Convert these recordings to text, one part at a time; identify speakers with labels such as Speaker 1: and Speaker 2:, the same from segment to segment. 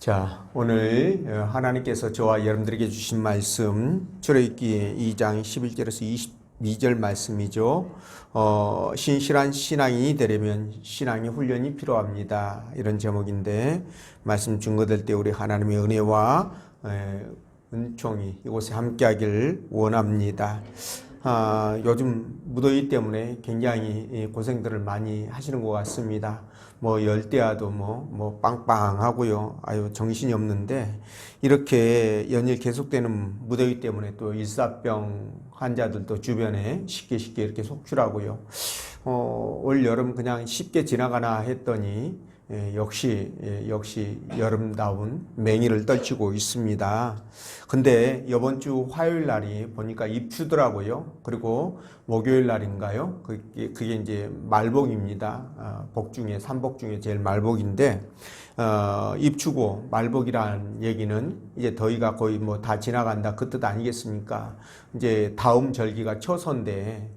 Speaker 1: 자, 오늘 하나님께서 저와 여러분들에게 주신 말씀 출애굽기 2장 11절에서 22절 말씀이죠. 신실한 신앙인이 되려면 신앙의 훈련이 필요합니다. 이런 제목인데 말씀 증거될 때 우리 하나님의 은혜와 은총이 이곳에 함께하길 원합니다. 요즘 무더위 때문에 굉장히 고생들을 많이 하시는 것 같습니다. 열대야도 빵빵하고요. 정신이 없는데, 이렇게 연일 계속되는 무더위 때문에 또 일사병 환자들도 주변에 쉽게 이렇게 속출하고요. 올 여름 그냥 쉽게 지나가나 했더니, 역시 여름다운 맹위를 떨치고 있습니다. 근데 이번 주 화요일 날이 보니까 입추더라고요. 그리고 목요일 날인가요? 그게 이제 말복입니다. 복 중에, 삼복 중에 제일 말복인데, 입추고 말복이라는 얘기는 이제 더위가 거의 다 지나간다 그 뜻 아니겠습니까? 이제 다음 절기가 처소인데,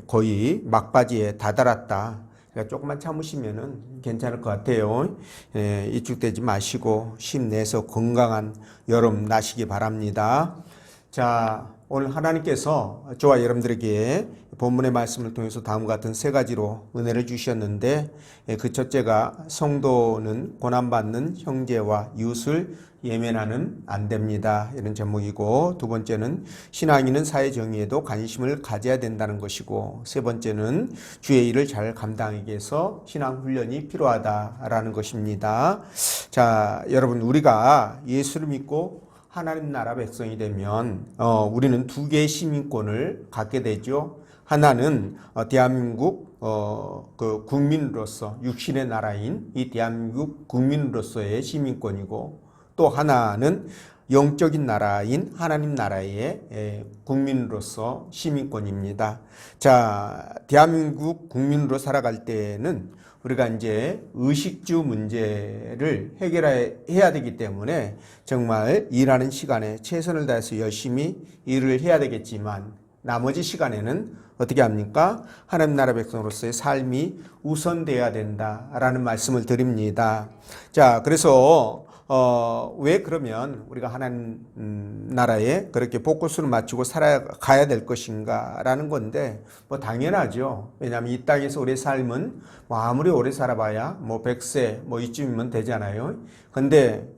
Speaker 1: 거의 막바지에 다다랐다. 그러니까 조금만 참으시면은 괜찮을 것 같아요. 이축되지 마시고 힘내서 건강한 여름 나시기 바랍니다. 자, 오늘 하나님께서 저와 여러분들에게 본문의 말씀을 통해서 다음과 같은 세 가지로 은혜를 주셨는데, 그 첫째가 성도는 고난받는 형제와 이웃을 예면하는 안 됩니다. 이런 제목이고, 두 번째는 신앙인은 사회 정의에도 관심을 가져야 된다는 것이고, 세 번째는 주의 일을 잘 감당하기 위해서 신앙 훈련이 필요하다라는 것입니다. 자, 여러분, 우리가 예수를 믿고 하나님 나라 백성이 되면 우리는 두 개의 시민권을 갖게 되죠. 하나는 대한민국 그 국민으로서 육신의 나라인 이 대한민국 국민으로서의 시민권이고, 또 하나는 영적인 나라인 하나님 나라의 국민으로서 시민권입니다. 자, 대한민국 국민으로 살아갈 때는 우리가 이제 의식주 문제를 해결해야 되기 때문에 정말 일하는 시간에 최선을 다해서 열심히 일을 해야 되겠지만, 나머지 시간에는 어떻게 합니까? 하나님 나라 백성으로서의 삶이 우선돼야 된다라는 말씀을 드립니다. 자, 그래서 왜 그러면 우리가 하나님 나라에 그렇게 포커스를 맞추고 살아가야 될 것인가 라는 건데, 당연하죠. 왜냐하면 이 땅에서 우리의 삶은 아무리 오래 살아봐야 100세 이쯤이면 되잖아요. 근데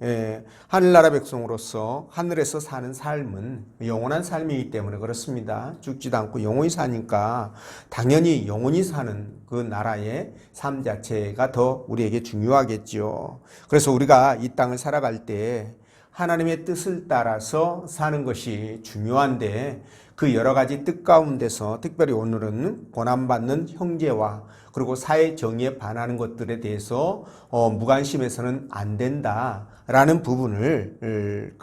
Speaker 1: 하늘나라 백성으로서 하늘에서 사는 삶은 영원한 삶이기 때문에 그렇습니다. 죽지도 않고 영원히 사니까 당연히 영원히 사는 그 나라의 삶 자체가 더 우리에게 중요하겠죠. 그래서 우리가 이 땅을 살아갈 때 하나님의 뜻을 따라서 사는 것이 중요한데, 그 여러 가지 뜻 가운데서 특별히 오늘은 고난받는 형제와 그리고 사회 정의에 반하는 것들에 대해서 무관심해서는 안 된다라는 부분을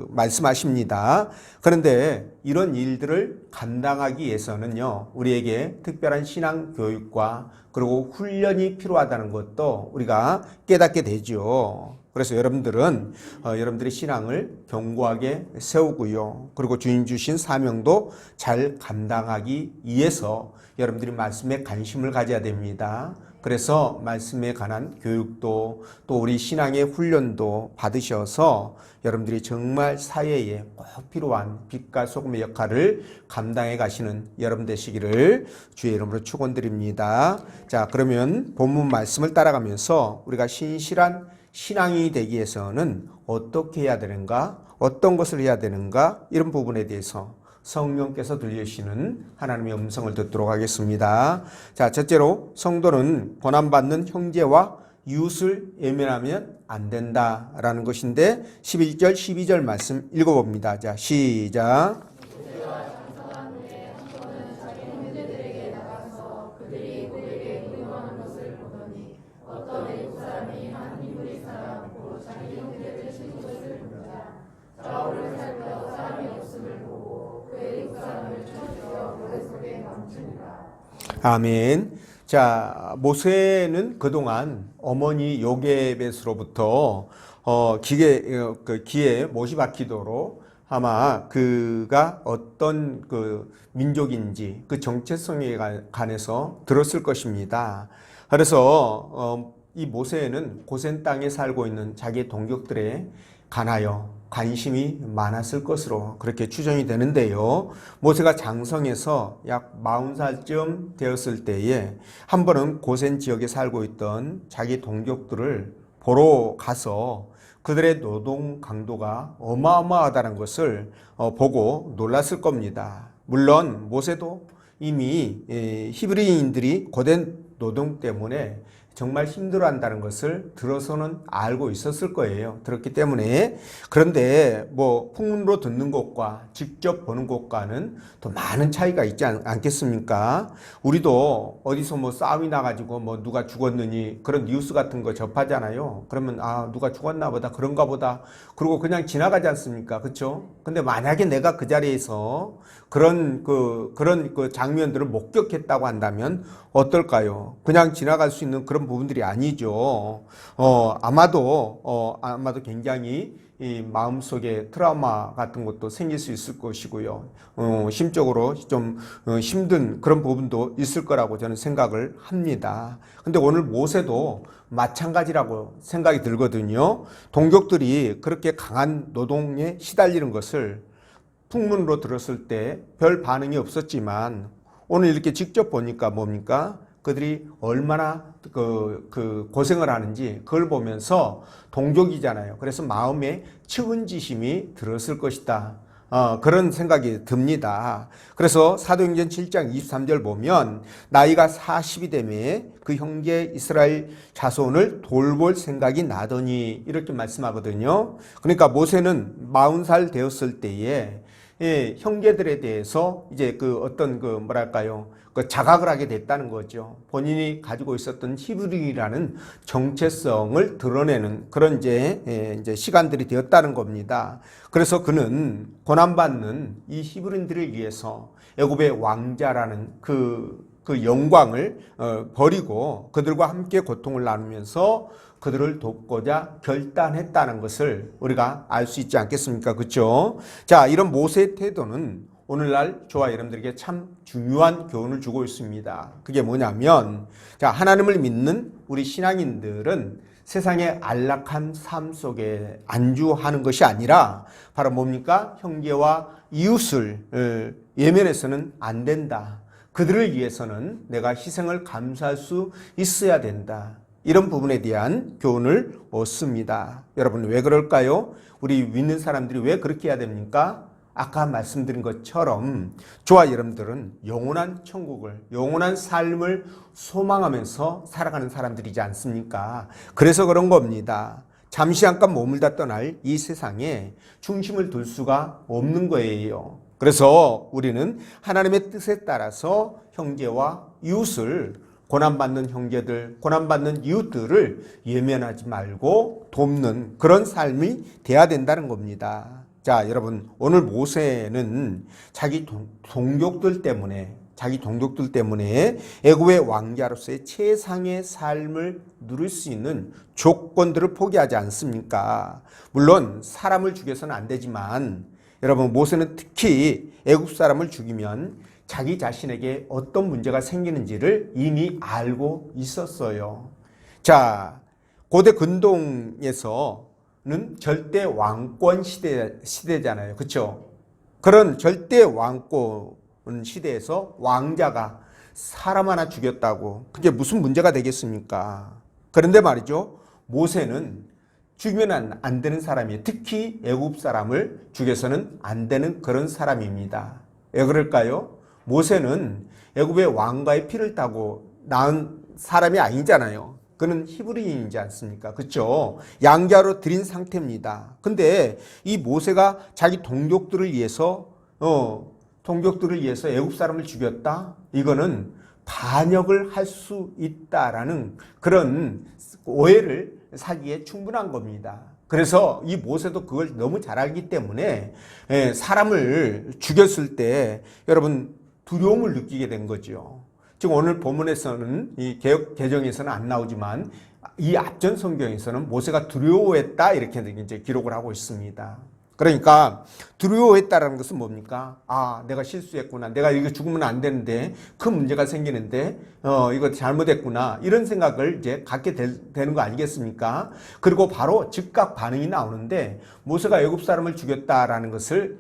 Speaker 1: 말씀하십니다. 그런데 이런 일들을 감당하기 위해서는요, 우리에게 특별한 신앙 교육과 그리고 훈련이 필요하다는 것도 우리가 깨닫게 되죠. 그래서 여러분들은 여러분들의 신앙을 견고하게 세우고요, 그리고 주인 주신 사명도 잘 감당하기 위해서 여러분들이 말씀에 관심을 가져야 됩니다. 그래서 말씀에 관한 교육도 또 우리 신앙의 훈련도 받으셔서 여러분들이 정말 사회에 꼭 필요한 빛과 소금의 역할을 감당해 가시는 여러분 되시기를 주의 이름으로 축원드립니다. 자, 그러면 본문 말씀을 따라가면서 우리가 신실한 신앙이 되기 위해서는 어떻게 해야 되는가, 어떤 것을 해야 되는가, 이런 부분에 대해서 성령께서 들려주시는 하나님의 음성을 듣도록 하겠습니다. 자, 첫째로 성도는 고난받는 형제와 이웃을 예면하면 안 된다라는 것인데, 11절 12절 말씀 읽어봅니다. 자, 시작. 아멘. 자, 모세는 그동안 어머니 요게벳으로부터 기에 못이 박히도록 아마 그가 어떤 그 민족인지 그 정체성에 관해서 들었을 것입니다. 그래서 이 모세는 고센 땅에 살고 있는 자기의 동족들에 관하여 관심이 많았을 것으로 그렇게 추정이 되는데요. 모세가 장성해서 약 40살쯤 되었을 때에 한 번은 고센 지역에 살고 있던 자기 동족들을 보러 가서 그들의 노동 강도가 어마어마하다는 것을 보고 놀랐을 겁니다. 물론 모세도 이미 히브리인들이 고된 노동 때문에 정말 힘들어한다는 것을 들어서는 알고 있었을 거예요. 들었기 때문에. 그런데 뭐 풍문으로 듣는 것과 직접 보는 것과는 또 많은 차이가 있지 않겠습니까? 우리도 어디서 뭐 싸움이 나가지고 뭐 누가 죽었느니 그런 뉴스 같은 거 접하잖아요. 그러면 아 누가 죽었나 보다 그런가 보다 그러고 그냥 지나가지 않습니까? 그렇죠? 근데 만약에 내가 그 자리에서 그런 장면들을 목격했다고 한다면 어떨까요? 그냥 지나갈 수 있는 그런 부분들이 아니죠. 아마도 굉장히 이 마음속에 트라우마 같은 것도 생길 수 있을 것이고요. 심적으로 좀 힘든 그런 부분도 있을 거라고 저는 생각을 합니다. 근데 오늘 모세도 마찬가지라고 생각이 들거든요. 동족들이 그렇게 강한 노동에 시달리는 것을 풍문으로 들었을 때 별 반응이 없었지만 오늘 이렇게 직접 보니까 뭡니까? 그들이 얼마나 고생을 하는지 그걸 보면서 동족이잖아요. 그래서 마음에 측은지심이 들었을 것이다. 그런 생각이 듭니다. 그래서 사도행전 7장 23절 보면 나이가 40이 되매 그 형제 이스라엘 자손을 돌볼 생각이 나더니 이렇게 말씀하거든요. 그러니까 모세는 40살 되었을 때에 형제들에 대해서 이제 자각을 하게 됐다는 거죠. 본인이 가지고 있었던 히브리라는 정체성을 드러내는 그런 이제 시간들이 되었다는 겁니다. 그래서 그는 고난받는 이 히브리인들을 위해서 애굽의 왕자라는 그 영광을 버리고 그들과 함께 고통을 나누면서 그들을 돕고자 결단했다는 것을 우리가 알 수 있지 않겠습니까? 그렇죠? 자, 이런 모세의 태도는 오늘날 저와 여러분들에게 참 중요한 교훈을 주고 있습니다. 그게 뭐냐면, 자, 하나님을 믿는 우리 신앙인들은 세상의 안락한 삶 속에 안주하는 것이 아니라 바로 뭡니까? 형제와 이웃을 예면해서는 안 된다. 그들을 위해서는 내가 희생을 감수할 수 있어야 된다. 이런 부분에 대한 교훈을 얻습니다. 여러분 왜 그럴까요? 우리 믿는 사람들이 왜 그렇게 해야 됩니까? 아까 말씀드린 것처럼 저와 여러분들은 영원한 천국을, 영원한 삶을 소망하면서 살아가는 사람들이지 않습니까? 그래서 그런 겁니다. 잠시 잠깐 머물다 떠날 이 세상에 중심을 둘 수가 없는 거예요. 그래서 우리는 하나님의 뜻에 따라서 형제와 이웃을 고난받는 형제들, 고난받는 이웃들을 예면하지 말고 돕는 그런 삶이 돼야 된다는 겁니다. 자, 여러분, 오늘 모세는 자기 동족들 때문에 애굽의 왕자로서의 최상의 삶을 누릴 수 있는 조건들을 포기하지 않습니까? 물론 사람을 죽여서는 안 되지만 여러분, 모세는 특히 애굽 사람을 죽이면 자기 자신에게 어떤 문제가 생기는지를 이미 알고 있었어요. 자, 고대 근동에서는 절대 왕권 시대잖아요. 그렇죠? 그런 절대 왕권 시대에서 왕자가 사람 하나 죽였다고 그게 무슨 문제가 되겠습니까? 그런데 말이죠. 모세는 죽이면 안 되는 사람이에요. 특히 애굽 사람을 죽여서는 안 되는 그런 사람입니다. 왜 그럴까요? 모세는 애굽의 왕가의 피를 타고 낳은 사람이 아니잖아요. 그는 히브리인이지 않습니까? 그렇죠? 양자로 들인 상태입니다. 근데 이 모세가 자기 동족들을 위해서 애굽 사람을 죽였다? 이거는 반역을 할 수 있다라는 그런 오해를 사기에 충분한 겁니다. 그래서 이 모세도 그걸 너무 잘 알기 때문에 사람을 죽였을 때 여러분 두려움을 느끼게 된 거죠. 지금 오늘 본문에서는 이 개역 개정에서는 안 나오지만 이 앞전 성경에서는 모세가 두려워했다 이렇게 이제 기록을 하고 있습니다. 그러니까 두려워했다라는 것은 뭡니까? 아, 내가 실수했구나. 내가 이거 죽으면 안 되는데 큰 문제가 생기는데 이거 잘못했구나. 이런 생각을 이제 갖게 되는 거 아니겠습니까? 그리고 바로 즉각 반응이 나오는데 모세가 애굽 사람을 죽였다라는 것을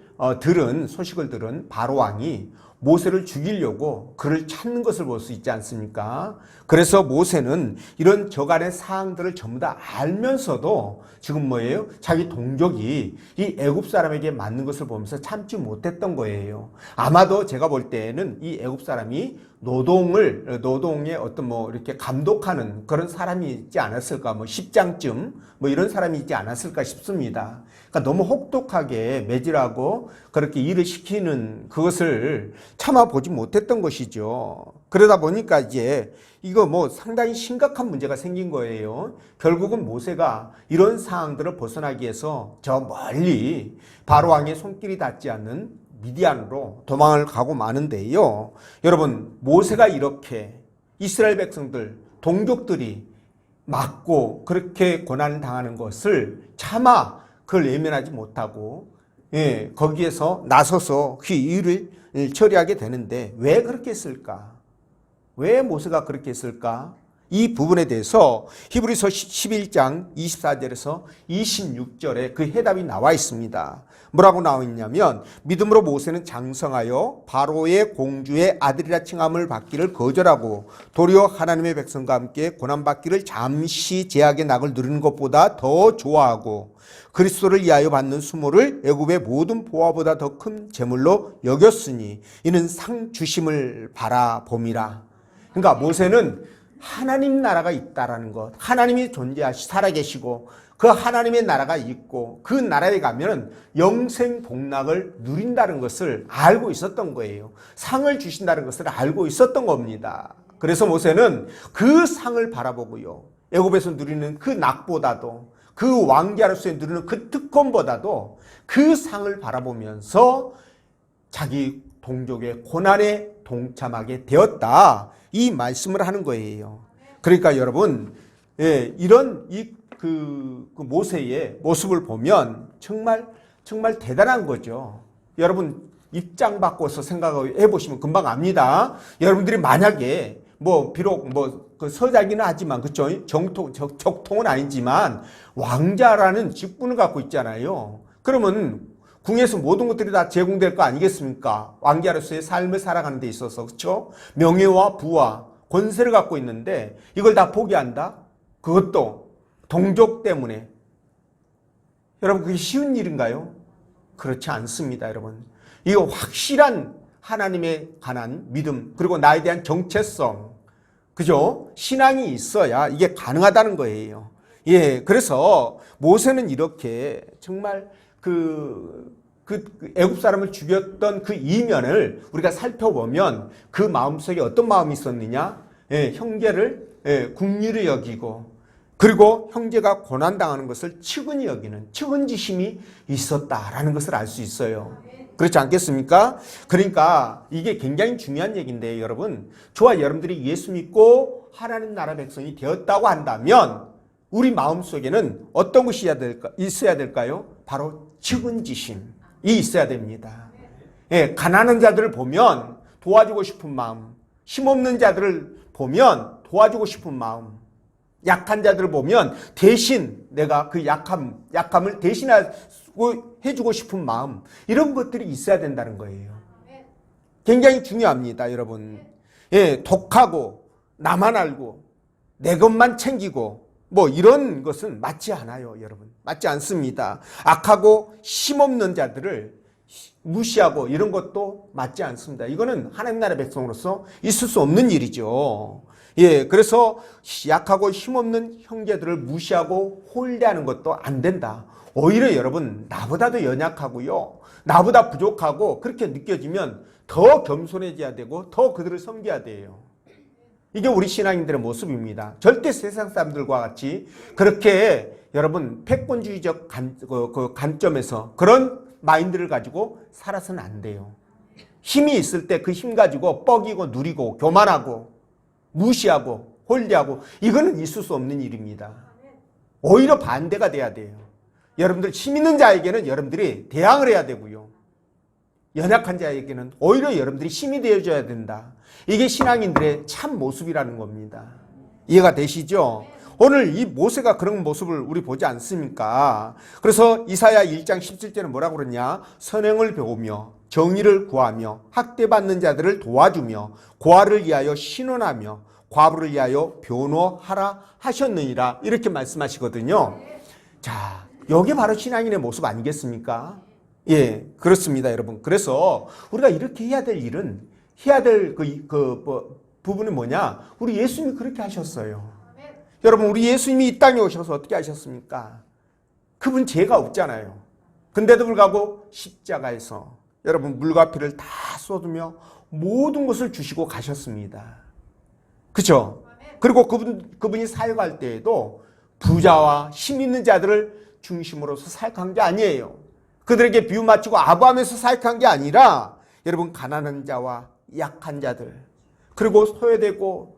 Speaker 1: 소식을 들은 바로 왕이 모세를 죽이려고 그를 찾는 것을 볼 수 있지 않습니까? 그래서 모세는 이런 저간의 사항들을 전부 다 알면서도 지금 뭐예요? 자기 동족이 이 애굽 사람에게 맞는 것을 보면서 참지 못했던 거예요. 아마도 제가 볼 때에는 이 애굽 사람이 노동의 어떤 이렇게 감독하는 그런 사람이 있지 않았을까, 10장쯤 이런 사람이 있지 않았을까 싶습니다. 그러니까 너무 혹독하게 매질하고 그렇게 일을 시키는 그것을 참아보지 못했던 것이죠. 그러다 보니까 이제 이거 상당히 심각한 문제가 생긴 거예요. 결국은 모세가 이런 상황들을 벗어나기 위해서 저 멀리 바로 왕의 손길이 닿지 않는 미디안으로 도망을 가고 마는데요. 여러분, 모세가 이렇게 이스라엘 백성들, 동족들이 맞고 그렇게 고난을 당하는 것을 차마 그걸 외면하지 못하고 거기에서 나서서 그 일을 처리하게 되는데 왜 그렇게 했을까? 왜 모세가 그렇게 했을까? 이 부분에 대해서 히브리서 11장 24절에서 26절에 그 해답이 나와 있습니다. 뭐라고 나와 있냐면 믿음으로 모세는 장성하여 바로의 공주의 아들이라 칭함을 받기를 거절하고 도리어 하나님의 백성과 함께 고난받기를 잠시 제약의 낙을 누리는 것보다 더 좋아하고 그리스도를 위하여 받는 수모를 애굽의 모든 보화보다 더 큰 재물로 여겼으니 이는 상 주심을 바라봄이라. 그러니까 모세는 하나님 나라가 있다라는 것, 하나님이 살아계시고 그 하나님의 나라가 있고 그 나라에 가면 영생 복락을 누린다는 것을 알고 있었던 거예요. 상을 주신다는 것을 알고 있었던 겁니다. 그래서 모세는 그 상을 바라보고요, 애굽에서 누리는 그 낙보다도 그 왕자로서 누리는 그 특권보다도 그 상을 바라보면서 자기 동족의 고난에 동참하게 되었다, 이 말씀을 하는 거예요. 그러니까 여러분, 이런 그 모세의 모습을 보면 정말 대단한 거죠. 여러분, 입장 바꿔서 생각해 보시면 금방 압니다. 여러분들이 만약에 비록 그 서자기는 하지만 그쵸? 적통은 아니지만 왕자라는 직분을 갖고 있잖아요. 그러면 궁에서 모든 것들이 다 제공될 거 아니겠습니까? 왕자로서의 삶을 살아가는 데 있어서, 그렇죠? 명예와 부와 권세를 갖고 있는데 이걸 다 포기한다? 그것도 동족 때문에. 여러분, 그게 쉬운 일인가요? 그렇지 않습니다, 여러분. 이거 확실한 하나님에 관한 믿음, 그리고 나에 대한 정체성, 그죠? 신앙이 있어야 이게 가능하다는 거예요. 그래서 모세는 이렇게 정말 그 애굽 사람을 죽였던 그 이면을 우리가 살펴보면 그 마음속에 어떤 마음이 있었느냐? 형제를 국리를 여기고, 그리고 형제가 고난당하는 것을 측은히 여기는 측은지심이 있었다라는 것을 알 수 있어요. 그렇지 않겠습니까? 그러니까 이게 굉장히 중요한 얘기인데, 여러분, 저와 여러분들이 예수 믿고 하나님 나라 백성이 되었다고 한다면 우리 마음속에는 어떤 것이 있어야 될까요? 바로 측은지심이 있어야 됩니다. 가난한 자들을 보면 도와주고 싶은 마음, 힘없는 자들을 보면 도와주고 싶은 마음, 약한 자들을 보면 대신 내가 그 약함을 대신하고 해주고 싶은 마음, 이런 것들이 있어야 된다는 거예요. 굉장히 중요합니다, 여러분. 독하고 나만 알고 내 것만 챙기고 이런 것은 맞지 않아요, 여러분. 맞지 않습니다. 악하고 힘없는 자들을 무시하고 이런 것도 맞지 않습니다. 이거는 하나님 나라 백성으로서 있을 수 없는 일이죠. 그래서 약하고 힘없는 형제들을 무시하고 홀대하는 것도 안 된다. 오히려 여러분, 나보다도 연약하고요, 나보다 부족하고 그렇게 느껴지면 더 겸손해져야 되고 더 그들을 섬겨야 돼요. 이게 우리 신앙인들의 모습입니다. 절대 세상 사람들과 같이 그렇게 여러분 패권주의적 관점에서 그런 마인드를 가지고 살아서는 안 돼요. 힘이 있을 때 그 힘 가지고 뻐기고 누리고 교만하고 무시하고 홀대하고, 이거는 있을 수 없는 일입니다. 오히려 반대가 돼야 돼요. 여러분들 힘 있는 자에게는 여러분들이 대항을 해야 되고요. 연약한 자에게는 오히려 여러분들이 힘이 되어줘야 된다. 이게 신앙인들의 참 모습이라는 겁니다. 이해가 되시죠? 오늘 이 모세가 그런 모습을 우리 보지 않습니까? 그래서 이사야 1장 17절은 뭐라고 그러냐? 선행을 배우며 정의를 구하며 학대받는 자들을 도와주며 고아를 위하여 신원하며 과부를 위하여 변호하라 하셨느니라 이렇게 말씀하시거든요. 자, 이게 바로 신앙인의 모습 아니겠습니까? 예, 그렇습니다, 여러분. 그래서 우리가 이렇게 해야 될 일은 해야 될 부분은 뭐냐? 우리 예수님이 그렇게 하셨어요. 여러분, 우리 예수님이 이 땅에 오셔서 어떻게 하셨습니까? 그분 죄가 없잖아요. 근데도 불구하고 십자가에서 여러분 물과 피를 다 쏟으며 모든 것을 주시고 가셨습니다. 그렇죠? 그리고 그분이 사역할 때에도 부자와 힘 있는 자들을 중심으로서 사역한 게 아니에요. 그들에게 비유 맞추고 아부하면서 사역한 게 아니라 여러분 가난한 자와 약한 자들 그리고 소외되고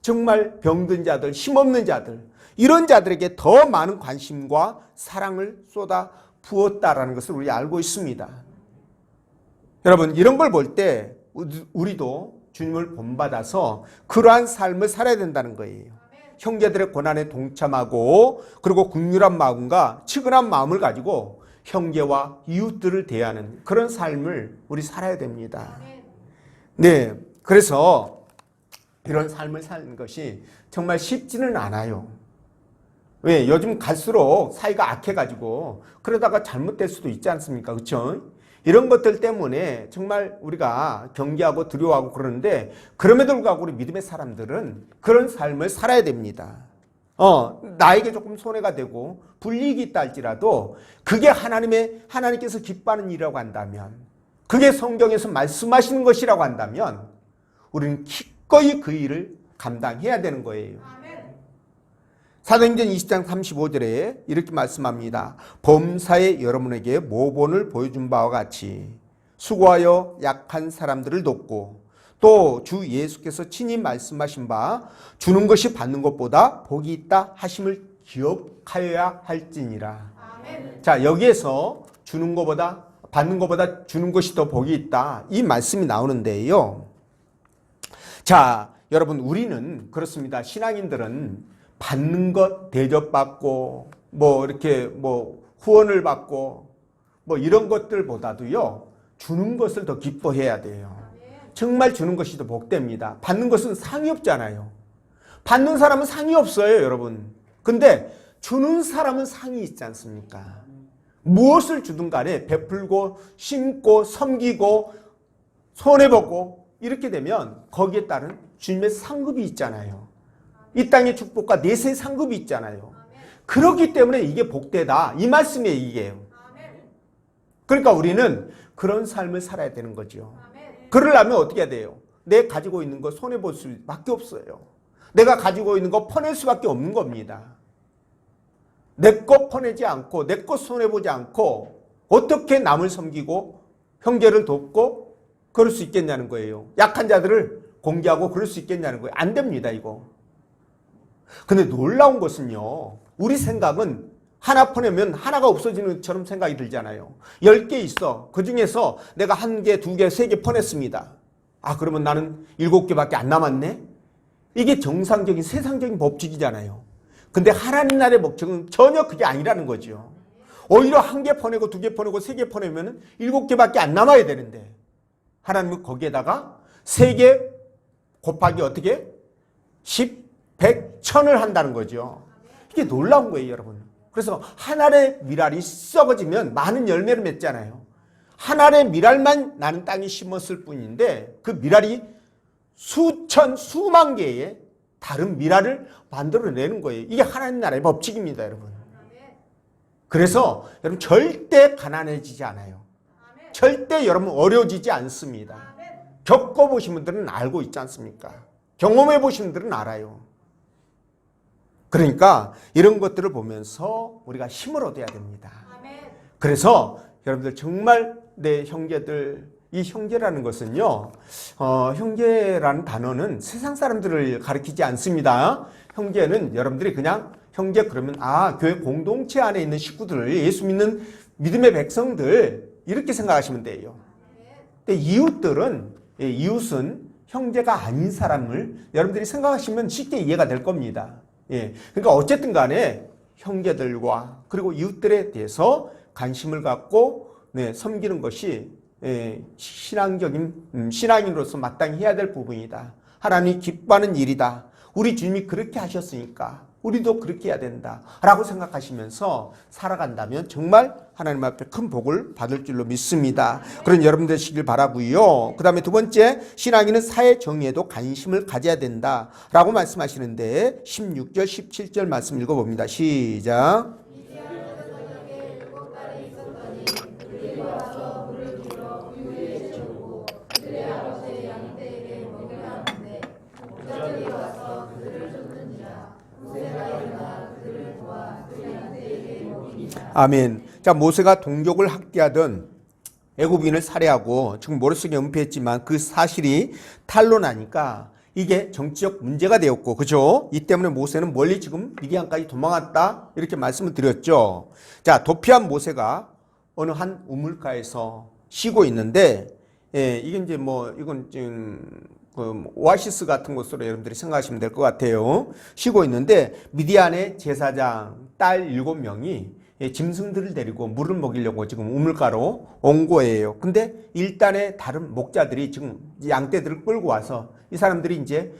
Speaker 1: 정말 병든 자들, 힘없는 자들 이런 자들에게 더 많은 관심과 사랑을 쏟아 부었다라는 것을 우리 알고 있습니다. 여러분 이런 걸 볼 때 우리도 주님을 본받아서 그러한 삶을 살아야 된다는 거예요. 형제들의 고난에 동참하고 그리고 긍휼한 마음과 측은한 마음을 가지고 형제와 이웃들을 대하는 그런 삶을 우리 살아야 됩니다. 네, 그래서 이런 삶을 사는 것이 정말 쉽지는 않아요. 왜? 요즘 갈수록 사이가 악해가지고 그러다가 잘못될 수도 있지 않습니까? 그렇죠? 이런 것들 때문에 정말 우리가 경계하고 두려워하고 그러는데 그럼에도 불구하고 우리 믿음의 사람들은 그런 삶을 살아야 됩니다. 나에게 조금 손해가 되고 불이익이 있다 할지라도 그게 하나님께서 기뻐하는 일이라고 한다면 그게 성경에서 말씀하시는 것이라고 한다면 우리는 기꺼이 그 일을 감당해야 되는 거예요. 사도행전 20장 35절에 이렇게 말씀합니다. 범사에 여러분에게 모본을 보여준 바와 같이 수고하여 약한 사람들을 돕고 또 주 예수께서 친히 말씀하신 바 주는 것이 받는 것보다 복이 있다 하심을 기억하여야 할지니라. 아멘. 자, 여기에서 주는 것보다 받는 것보다 주는 것이 더 복이 있다 이 말씀이 나오는데요. 자, 여러분 우리는 그렇습니다. 신앙인들은 받는 것 대접받고 이렇게 후원을 받고 이런 것들보다도요 주는 것을 더 기뻐해야 돼요. 정말 주는 것이 더 복됩니다. 받는 것은 상이 없잖아요. 받는 사람은 상이 없어요, 여러분. 근데 주는 사람은 상이 있지 않습니까? 무엇을 주든 간에 베풀고 심고 섬기고 손해보고 이렇게 되면 거기에 따른 주님의 상급이 있잖아요. 이 땅의 축복과 내세의 상급이 있잖아요. 그렇기 때문에 이게 복되다. 이 말씀이 이게요. 그러니까 우리는 그런 삶을 살아야 되는 거죠. 그러려면 어떻게 해야 돼요? 내 가지고 있는 거 손해볼 수밖에 없어요. 내가 가지고 있는 거 퍼낼 수밖에 없는 겁니다. 내 거 퍼내지 않고 내 거 손해보지 않고 어떻게 남을 섬기고 형제를 돕고 그럴 수 있겠냐는 거예요. 약한 자들을 공개하고 그럴 수 있겠냐는 거예요. 안 됩니다, 이거. 근데 놀라운 것은요. 우리 생각은 하나 퍼내면 하나가 없어지는 것처럼 생각이 들잖아요. 10개 있어. 그 중에서 내가 1개, 2개, 3개 퍼냈습니다. 그러면 나는 7개밖에 안 남았네? 이게 정상적인 세상적인 법칙이잖아요. 근데 하나님 나라의 법칙은 전혀 그게 아니라는 거죠. 오히려 1개 퍼내고 2개 퍼내고 3개 퍼내면 7개밖에 안 남아야 되는데 하나님은 거기에다가 3개 곱하기 어떻게? 10, 100, 1000을 한다는 거죠. 이게 놀라운 거예요, 여러분. 그래서 한 알의 밀알이 썩어지면 많은 열매를 맺잖아요. 한 알의 밀알만 나는 땅에 심었을 뿐인데 그 밀알이 수천, 수만 개의 다른 밀알을 만들어내는 거예요. 이게 하나님 나라의 법칙입니다, 여러분. 그래서 여러분 절대 가난해지지 않아요. 절대 여러분 어려워지지 않습니다. 겪어보신 분들은 알고 있지 않습니까? 경험해보신 분들은 알아요. 그러니까 이런 것들을 보면서 우리가 힘을 얻어야 됩니다. 그래서 여러분들 정말 내 형제들, 이 형제라는 것은요, 형제라는 단어는 세상 사람들을 가리키지 않습니다. 형제는 여러분들이 그냥 형제 그러면 교회 공동체 안에 있는 식구들, 예수 믿는 믿음의 백성들 이렇게 생각하시면 돼요. 근데 이웃은 형제가 아닌 사람을 여러분들이 생각하시면 쉽게 이해가 될 겁니다. 그러니까 어쨌든 간에 형제들과 그리고 이웃들에 대해서 관심을 갖고 섬기는 것이 신앙인으로서 마땅히 해야 될 부분이다. 하나님이 기뻐하는 일이다. 우리 주님이 그렇게 하셨으니까 우리도 그렇게 해야 된다 라고 생각하시면서 살아간다면 정말 하나님 앞에 큰 복을 받을 줄로 믿습니다. 그런 여러분 되시길 바라고요. 그 다음에 두 번째, 신앙인은 사회 정의에도 관심을 가져야 된다 라고 말씀하시는데 16절 17절 말씀 읽어봅니다. 시작. 아멘. 자, 모세가 동족을 학대하던 애굽인을 살해하고 지금 머릿속에 은폐했지만 그 사실이 탄로나니까 이게 정치적 문제가 되었고, 그죠? 이 때문에 모세는 멀리 지금 미디안까지 도망갔다 이렇게 말씀을 드렸죠. 자, 도피한 모세가 어느 한 우물가에서 쉬고 있는데, 이게 이제 이건 지금 오아시스 같은 곳으로 여러분들이 생각하시면 될 것 같아요. 쉬고 있는데 미디안의 제사장 딸 7명이 짐승들을 데리고 물을 먹이려고 지금 우물가로 온 거예요. 근데 일단의 다른 목자들이 지금 양떼들을 끌고 와서 이 사람들이 이제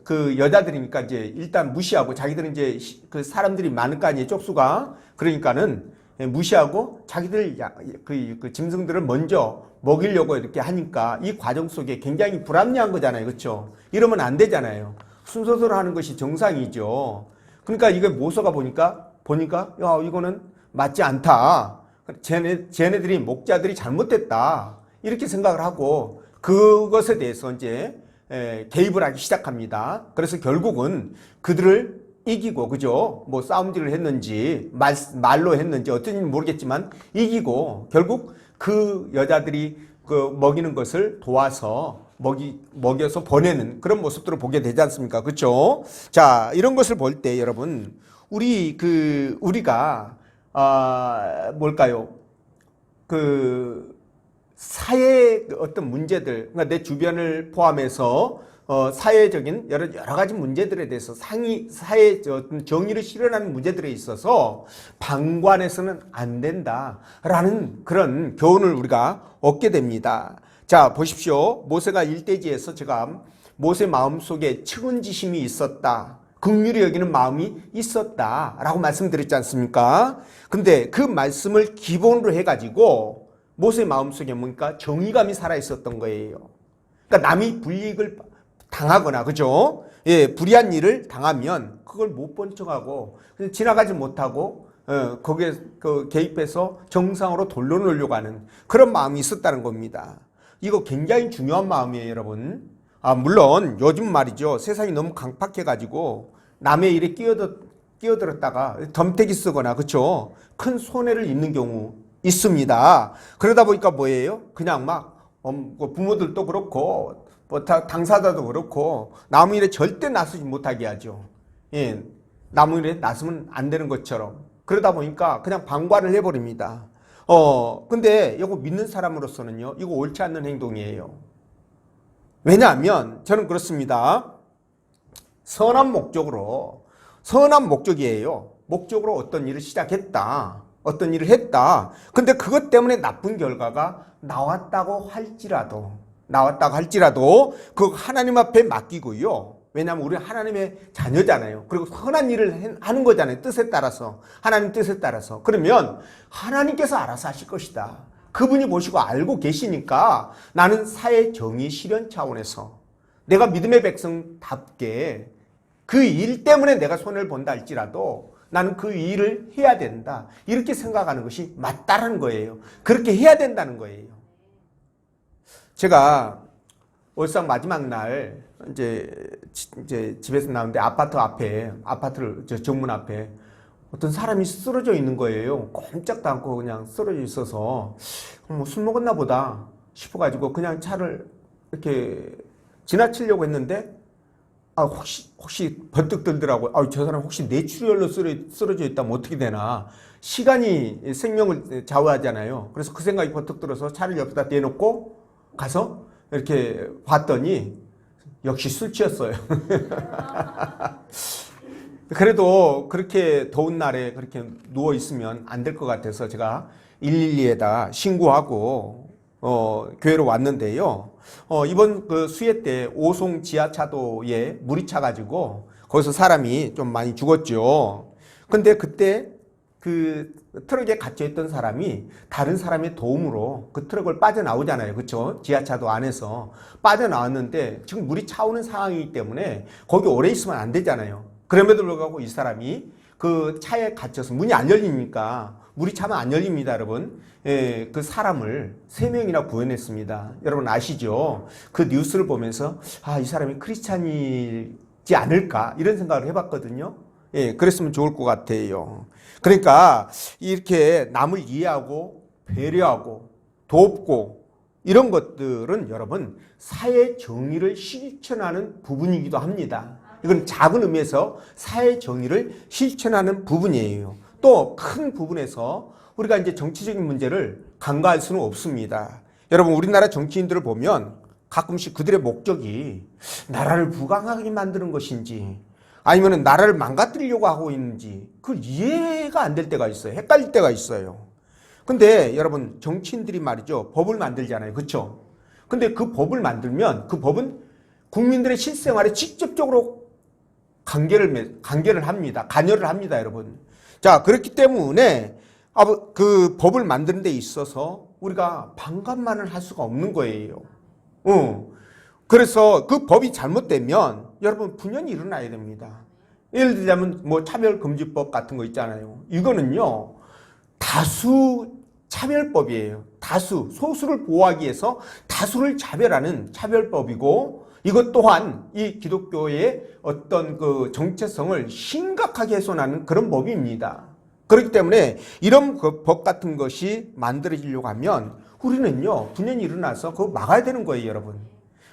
Speaker 1: 그 여자들이니까 이제 일단 무시하고 자기들은 이제 그 사람들이 많을 거 아니에요, 쪽수가. 그러니까는 무시하고 자기들 그 짐승들을 먼저 먹이려고 이렇게 하니까 이 과정 속에 굉장히 불합리한 거잖아요. 그렇죠? 이러면 안 되잖아요. 순서대로 하는 것이 정상이죠. 그러니까 이게 모세가 보니까 야, 이거는 맞지 않다. 쟤네들이 목자들이 잘못됐다. 이렇게 생각을 하고 그것에 대해서 이제 개입을 하기 시작합니다. 그래서 결국은 그들을 이기고, 그죠? 싸움질을 했는지 말로 했는지 어떤지 모르겠지만 이기고 결국 그 여자들이 그 먹이는 것을 도와서 먹여서 보내는 그런 모습들을 보게 되지 않습니까? 그렇죠? 자, 이런 것을 볼 때 여러분 우리가 뭘까요? 그 사회의 어떤 문제들, 그러니까 내 주변을 포함해서 사회적인 여러 가지 문제들에 대해서 사회 정의를 실현하는 문제들에 있어서 방관해서는 안 된다라는 그런 교훈을 우리가 얻게 됩니다. 자, 보십시오. 모세가 일대지에서 제가 모세 마음속에 측은지심이 있었다, 긍휼히 여기는 마음이 있었다라고 말씀드렸지 않습니까? 근데 그 말씀을 기본으로 해가지고 모세의 마음속에 뭔가 정의감이 살아있었던 거예요. 그러니까 남이 불이익을 당하거나, 그죠? 불의한 일을 당하면 그걸 못 본 척하고 지나가지 못하고 거기에 개입해서 정상으로 돌려놓으려고 하는 그런 마음이 있었다는 겁니다. 이거 굉장히 중요한 마음이에요, 여러분. 물론 요즘 말이죠. 세상이 너무 강팍해가지고 남의 일에 끼어들었다가 덤태기 쓰거나, 그렇죠? 큰 손해를 입는 경우 있습니다. 그러다 보니까 뭐예요? 그냥 막 부모들도 그렇고 당사자도 그렇고 남의 일에 절대 나서지 못하게 하죠. 남의 일에 나서면 안 되는 것처럼. 그러다 보니까 그냥 방관을 해버립니다. 근데 이거 믿는 사람으로서는요, 이거 옳지 않는 행동이에요. 왜냐하면 저는 그렇습니다. 선한 목적이에요. 목적으로 어떤 일을 시작했다, 어떤 일을 했다. 근데 그것 때문에 나쁜 결과가 나왔다고 할지라도 그 하나님 앞에 맡기고요. 왜냐하면 우리는 하나님의 자녀잖아요. 그리고 선한 일을 하는 거잖아요. 뜻에 따라서, 하나님 뜻에 따라서. 그러면 하나님께서 알아서 하실 것이다. 그분이 보시고 알고 계시니까 나는 사회 정의 실현 차원에서 내가 믿음의 백성답게 그 일 때문에 내가 손해를 본다 할지라도 나는 그 일을 해야 된다, 이렇게 생각하는 것이 맞다라는 거예요. 그렇게 해야 된다는 거예요. 제가 월상 마지막 날 이제 집에서 나오는데 아파트를 정문 앞에 어떤 사람이 쓰러져 있는 거예요. 꼼짝도 않고 그냥 쓰러져 있어서 술 먹었나 보다 싶어가지고 그냥 차를 이렇게 지나치려고 했는데 혹시 번뜩 들더라고요. 저 사람 혹시 뇌출혈로 쓰러져 있다면 어떻게 되나. 시간이 생명을 좌우하잖아요. 그래서 그 생각이 번뜩 들어서 차를 옆에다 대놓고 가서 이렇게 봤더니 역시 술 취했어요. 그래도 그렇게 더운 날에 그렇게 누워 있으면 안 될 것 같아서 제가 112에다 신고하고 교회로 왔는데요. 이번 그 수해 때 오송 지하차도에 물이 차가지고 거기서 사람이 좀 많이 죽었죠. 근데 그때 그 트럭에 갇혀있던 사람이 다른 사람의 도움으로 그 트럭을 빠져나오잖아요. 그렇죠? 지하차도 안에서 빠져나왔는데 지금 물이 차오는 상황이기 때문에 거기 오래 있으면 안 되잖아요. 그럼에도 불구하고 이 사람이 그 차에 갇혀서 문이 안 열리니까 물이 차면 안 열립니다, 여러분. 예, 그 사람을 3명이나 구원했습니다. 여러분 아시죠? 그 뉴스를 보면서 이 사람이 크리스찬이지 않을까 이런 생각을 해봤거든요. 예, 그랬으면 좋을 것 같아요. 그러니까 이렇게 남을 이해하고 배려하고 돕고 이런 것들은 여러분 사회 정의를 실천하는 부분이기도 합니다. 이건 작은 의미에서 사회 정의를 실천하는 부분이에요. 또 큰 부분에서 우리가 이제 정치적인 문제를 간과할 수는 없습니다. 여러분 우리나라 정치인들을 보면 가끔씩 그들의 목적이 나라를 부강하게 만드는 것인지 아니면 나라를 망가뜨리려고 하고 있는지 그걸 이해가 안 될 때가 있어요. 헷갈릴 때가 있어요. 근데 여러분 정치인들이 말이죠. 법을 만들잖아요. 그렇죠? 근데 그 법을 만들면 그 법은 국민들의 실생활에 직접적으로 관계를 합니다. 관여를 합니다, 여러분. 자, 그렇기 때문에 그 법을 만드는 데 있어서 우리가 반감만을 할 수가 없는 거예요. 그래서 그 법이 잘못되면 여러분 분연이 일어나야 됩니다. 예를 들자면 뭐 차별금지법 같은 거 있잖아요. 이거는요 다수 차별법이에요. 다수 소수를 보호하기 위해서 다수를 차별하는 차별법이고 이것 또한 이 기독교의 어떤 그 정체성을 심각하게 훼손하는 그런 법입니다. 그렇기 때문에 이런 그 법 같은 것이 만들어지려고 하면 우리는요 분연이 일어나서 그거 막아야 되는 거예요, 여러분.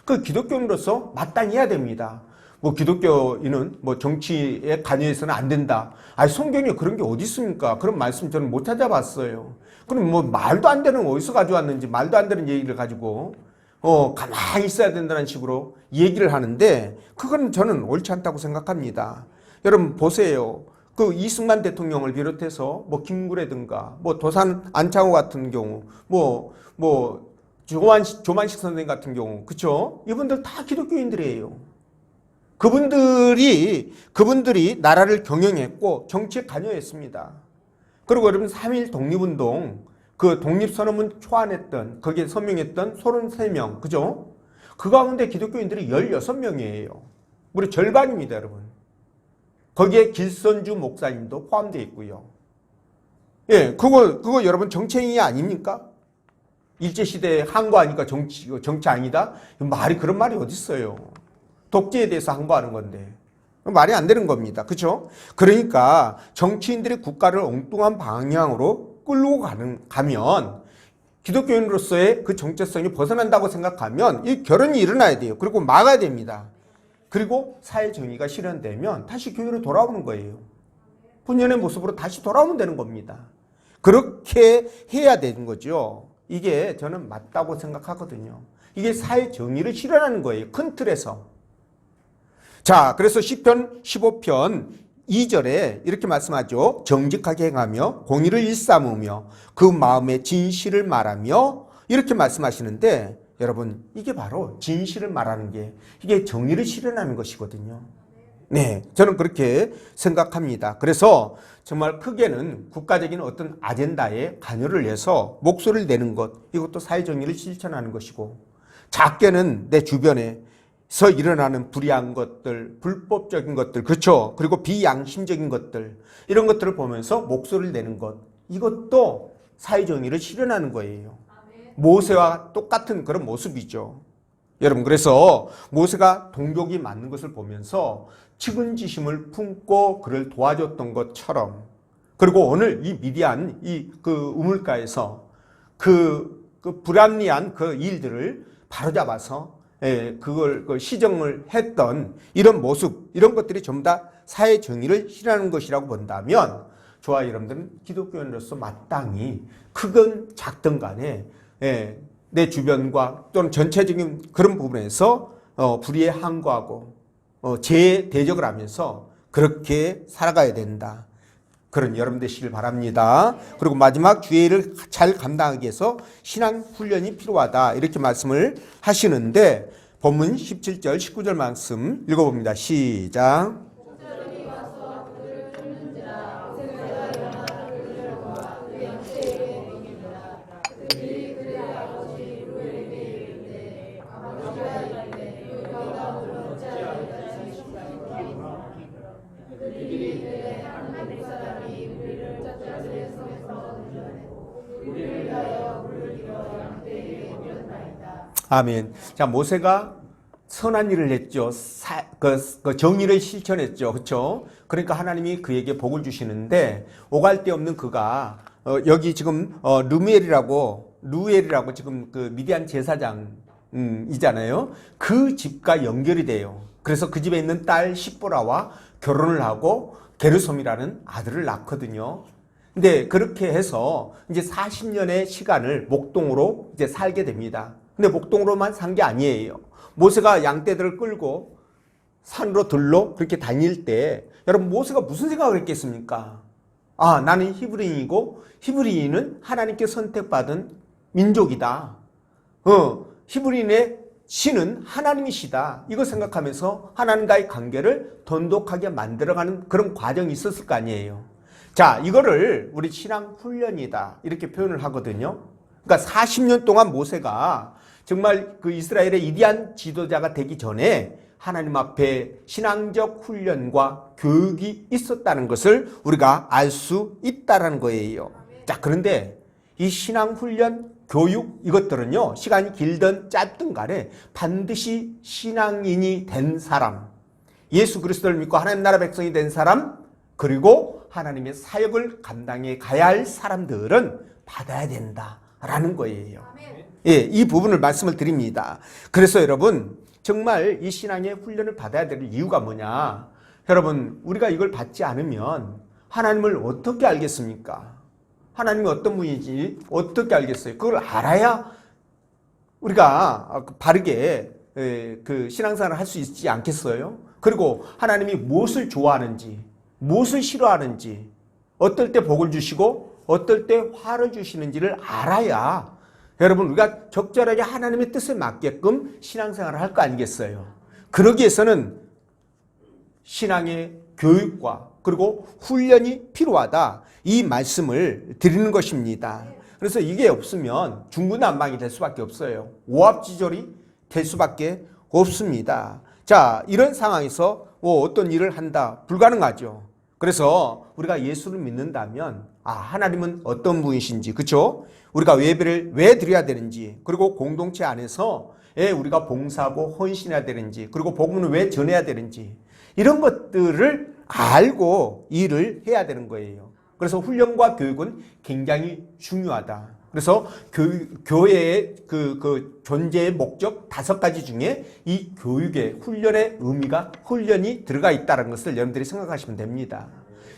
Speaker 1: 그 기독교인으로서 마땅히 해야 됩니다. 뭐 기독교인은 뭐 정치에 관여해서는 안 된다. 성경에 그런 게 어디 있습니까? 그런 말씀 저는 못 찾아봤어요. 그럼 뭐 말도 안 되는 어디서 가져왔는지 말도 안 되는 얘기를 가지고 가만히 있어야 된다는 식으로 얘기를 하는데 그건 저는 옳지 않다고 생각합니다. 여러분 보세요. 그 이승만 대통령을 비롯해서 뭐 김구래든가 뭐 도산 안창호 같은 경우 뭐 조만식 선생님 같은 경우 그쵸? 이분들 다 기독교인들이에요. 그분들이 나라를 경영했고 정치에 관여했습니다. 그리고 여러분 3.1 독립운동 그 독립선언문 초안했던 거기에 서명했던 33명 그죠? 그 가운데 기독교인들이 16명이에요. 우리 절반입니다, 여러분. 거기에 길선주 목사님도 포함되어 있고요. 예, 그거 여러분 정치행위 아닙니까? 일제시대에 항거하니까 정치 아니다? 그런 말이 어디 있어요? 독재에 대해서 항거하는 건데. 말이 안 되는 겁니다. 그렇죠? 그러니까 정치인들이 국가를 엉뚱한 방향으로 끌고 가면 기독교인으로서의 그 정체성이 벗어난다고 생각하면 이 결혼이 일어나야 돼요. 그리고 막아야 됩니다. 그리고 사회 정의가 실현되면 다시 교회로 돌아오는 거예요. 본연의 모습으로 다시 돌아오면 되는 겁니다. 그렇게 해야 되는 거죠. 이게 저는 맞다고 생각하거든요. 이게 사회 정의를 실현하는 거예요. 큰 틀에서. 자, 그래서 시편 15편 2절에 이렇게 말씀하죠. 정직하게 행하며 공의를 일삼으며 그 마음에 진실을 말하며 이렇게 말씀하시는데 여러분 이게 바로 진실을 말하는 게 이게 정의를 실현하는 것이거든요. 네, 저는 그렇게 생각합니다. 그래서 정말 크게는 국가적인 어떤 아젠다에 관여를 해서 목소리를 내는 것 이것도 사회정의를 실천하는 것이고 작게는 내 주변에서 일어나는 불의한 것들, 불법적인 것들, 그렇죠? 그리고 비양심적인 것들 이런 것들을 보면서 목소리를 내는 것 이것도 사회정의를 실현하는 거예요. 모세와 똑같은 그런 모습이죠. 여러분 그래서 모세가 동족이 맞는 것을 보면서 측은지심을 품고 그를 도와줬던 것처럼 그리고 오늘 이 미디안 그 우물가에서 그 불합리한 그 일들을 바로잡아서 그걸 시정을 했던 이런 모습, 이런 것들이 전부 다 사회 정의를 실현하는 것이라고 본다면 저와 여러분들은 기독교인으로서 마땅히 크건 작든 간에 내 주변과 또는 전체적인 그런 부분에서 불의에 항거하고 죄에 대적을 하면서 그렇게 살아가야 된다. 그런 여러분 되시길 바랍니다. 그리고 마지막 주의를 잘 감당하기 위해서 신앙 훈련이 필요하다. 이렇게 말씀을 하시는데 본문 17절, 19절 말씀 읽어봅니다. 시작. 아멘. 자, 모세가 선한 일을 했죠. 그 정의를 실천했죠. 그렇죠? 그러니까 하나님이 그에게 복을 주시는데 오갈 데 없는 그가 여기 지금 루엘이라고 지금 그 미디안 제사장이잖아요. 그 집과 연결이 돼요. 그래서 그 집에 있는 딸 십보라와 결혼을 하고 게르솜이라는 아들을 낳거든요. 근데 그렇게 해서 이제 40년의 시간을 목동으로 이제 살게 됩니다. 근데 목동으로만 산 게 아니에요. 모세가 양떼들을 끌고 산으로 들로 그렇게 다닐 때 여러분 모세가 무슨 생각을 했겠습니까? 아, 나는 히브리인이고 히브리인은 하나님께 선택받은 민족이다. 히브리인의 신은 하나님이시다. 이거 생각하면서 하나님과의 관계를 돈독하게 만들어가는 그런 과정이 있었을 거 아니에요. 자, 이거를 우리 신앙 훈련이다. 이렇게 표현을 하거든요. 그러니까 40년 동안 모세가 정말 그 이스라엘의 위대한 지도자가 되기 전에 하나님 앞에 신앙적 훈련과 교육이 있었다는 것을 우리가 알 수 있다는 거예요. 자, 그런데 이 신앙 훈련, 교육 이것들은요, 시간이 길든 짧든 간에 반드시 신앙인이 된 사람, 예수 그리스도를 믿고 하나님 나라 백성이 된 사람, 그리고 하나님의 사역을 감당해 가야 할 사람들은 받아야 된다라는 거예요. 예, 이 부분을 말씀을 드립니다. 그래서 여러분 정말 이 신앙의 훈련을 받아야 될 이유가 뭐냐? 여러분 우리가 이걸 받지 않으면 하나님을 어떻게 알겠습니까? 하나님이 어떤 분인지 어떻게 알겠어요? 그걸 알아야 우리가 바르게 그 신앙생활을 할 수 있지 않겠어요? 그리고 하나님이 무엇을 좋아하는지 무엇을 싫어하는지 어떨 때 복을 주시고 어떨 때 화를 주시는지를 알아야 여러분 우리가 적절하게 하나님의 뜻에 맞게끔 신앙생활을 할 거 아니겠어요? 그러기 위해서는 신앙의 교육과 그리고 훈련이 필요하다. 이 말씀을 드리는 것입니다. 그래서 이게 없으면 중구난방이 될 수밖에 없어요. 오합지졸이 될 수밖에 없습니다. 자, 이런 상황에서 어떤 일을 한다. 불가능하죠. 그래서 우리가 예수를 믿는다면 하나님은 어떤 분이신지, 그렇죠? 우리가 예배를 왜 드려야 되는지, 그리고 공동체 안에서 우리가 봉사하고 헌신해야 되는지, 그리고 복음을 왜 전해야 되는지 이런 것들을 알고 일을 해야 되는 거예요. 그래서 훈련과 교육은 굉장히 중요하다. 그래서 교회의 그 존재의 목적 5가지 중에 이 교육의 훈련의 의미가 훈련이 들어가 있다는 것을 여러분들이 생각하시면 됩니다.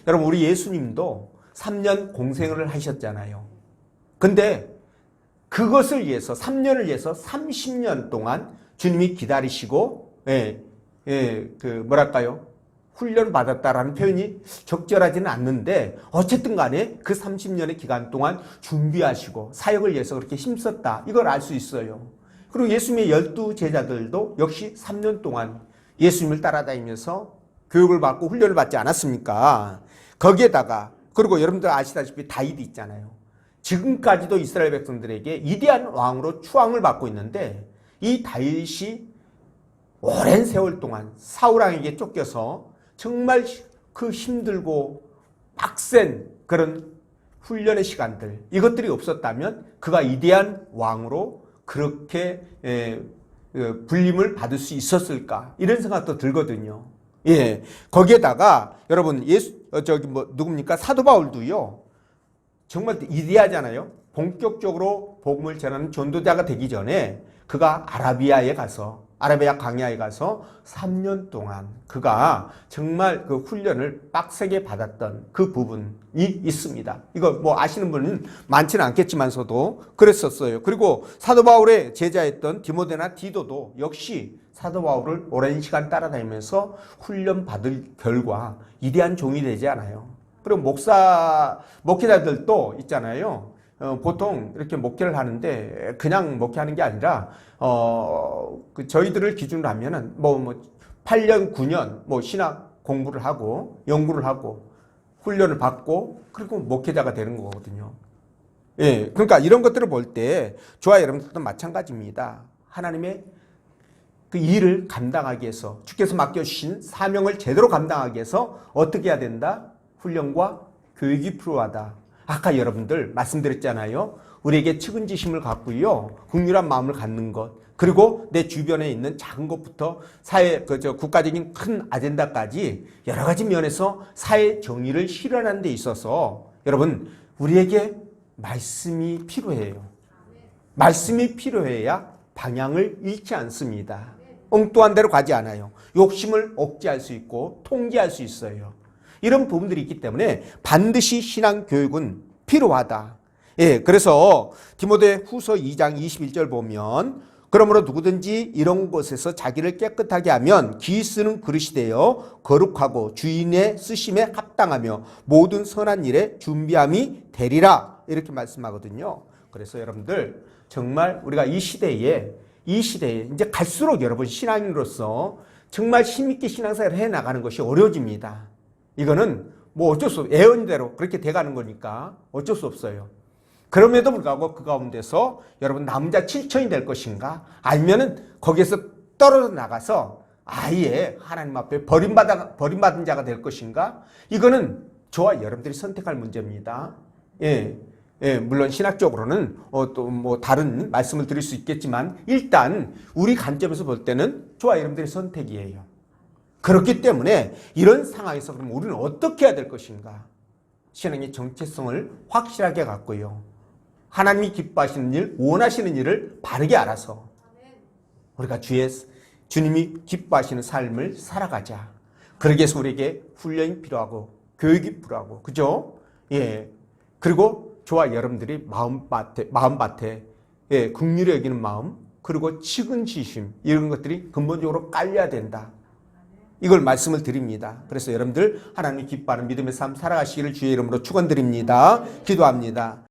Speaker 1: 여러분 우리 예수님도 3년 공생을 하셨잖아요. 근데 그것을 위해서 3년을 위해서 30년 동안 주님이 기다리시고 훈련 받았다라는 표현이 적절하지는 않는데 어쨌든 간에 그 30년의 기간 동안 준비하시고 사역을 위해서 그렇게 힘썼다. 이걸 알 수 있어요. 그리고 예수님의 12제자들도 역시 3년 동안 예수님을 따라다니면서 교육을 받고 훈련을 받지 않았습니까? 거기에다가 그리고 여러분들 아시다시피 다윗이 있잖아요. 지금까지도 이스라엘 백성들에게 위대한 왕으로 추앙을 받고 있는데 이 다윗이 오랜 세월 동안 사울왕에게 쫓겨서 정말 그 힘들고 빡센 그런 훈련의 시간들 이것들이 없었다면 그가 위대한 왕으로 그렇게 불림을 받을 수 있었을까 이런 생각도 들거든요. 예, 거기에다가 여러분 누굽니까? 사도 바울도요 정말 위대하잖아요. 본격적으로 복음을 전하는 전도자가 되기 전에 그가 아라비아에 가서 아라비아 광야에 가서 3년 동안 그가 정말 그 훈련을 빡세게 받았던 그 부분이 있습니다. 이거 뭐 아시는 분은 많지는 않겠지만서도 그랬었어요. 그리고 사도 바울의 제자였던 디모데나 디도도 역시 사도 바울을 오랜 시간 따라다니면서 훈련 받을 결과 위대한 종이 되지 않아요. 그리고 목회자들도 있잖아요. 보통 이렇게 목회를 하는데 그냥 목회하는 게 아니라 저희들을 기준으로 하면은 8년, 9년 신학 공부를 하고 연구를 하고 훈련을 받고 그리고 목회자가 되는 거거든요. 예, 그러니까 이런 것들을 볼 때 저와 여러분들도 마찬가지입니다. 하나님의 그 일을 감당하기 위해서 주께서 맡겨주신 사명을 제대로 감당하기 위해서 어떻게 해야 된다? 훈련과 교육이 필요하다. 아까 여러분들 말씀드렸잖아요. 우리에게 측은지심을 갖고요. 긍휼한 마음을 갖는 것. 그리고 내 주변에 있는 작은 것부터 국가적인 큰 아젠다까지 여러 가지 면에서 사회 정의를 실현하는 데 있어서 여러분 우리에게 말씀이 필요해요. 말씀이 필요해야 방향을 잃지 않습니다. 엉뚱한 데로 가지 않아요. 욕심을 억제할 수 있고 통제할 수 있어요. 이런 부분들이 있기 때문에 반드시 신앙교육은 필요하다. 예, 그래서 디모데 후서 2장 21절 보면 그러므로 누구든지 이런 곳에서 자기를 깨끗하게 하면 기 쓰는 그릇이 되어 거룩하고 주인의 쓰심에 합당하며 모든 선한 일에 준비함이 되리라. 이렇게 말씀하거든요. 그래서 여러분들 정말 우리가 이 시대에 이제 갈수록 여러분 신앙인으로서 정말 힘있게 신앙생활을 해나가는 것이 어려워집니다. 이거는 어쩔 수 없어요. 애언대로 그렇게 돼가는 거니까 어쩔 수 없어요. 그럼에도 불구하고 그 가운데서 여러분 남자 7천이 될 것인가? 아니면은 거기에서 떨어져 나가서 아예 하나님 앞에 버림받은 자가 될 것인가? 이거는 저와 여러분들이 선택할 문제입니다. 예, 물론 신학적으로는 또 다른 말씀을 드릴 수 있겠지만 일단 우리 관점에서 볼 때는 저와 여러분들의 선택이에요. 그렇기 때문에 이런 상황에서 그럼 우리는 어떻게 해야 될 것인가? 신앙의 정체성을 확실하게 갖고요. 하나님이 기뻐하시는 일, 원하시는 일을 바르게 알아서 우리가 주님이 기뻐하시는 삶을 살아가자. 그러기 위해서 우리에게 훈련이 필요하고 교육이 필요하고 그죠? 예. 그리고 저와 여러분들이 마음밭에 긍휼히 여기는 마음 그리고 측은지심 이런 것들이 근본적으로 깔려야 된다. 이걸 말씀을 드립니다. 그래서 여러분들 하나님이 기뻐하는 믿음의 삶 살아가시기를 주의 이름으로 축원드립니다. 기도합니다.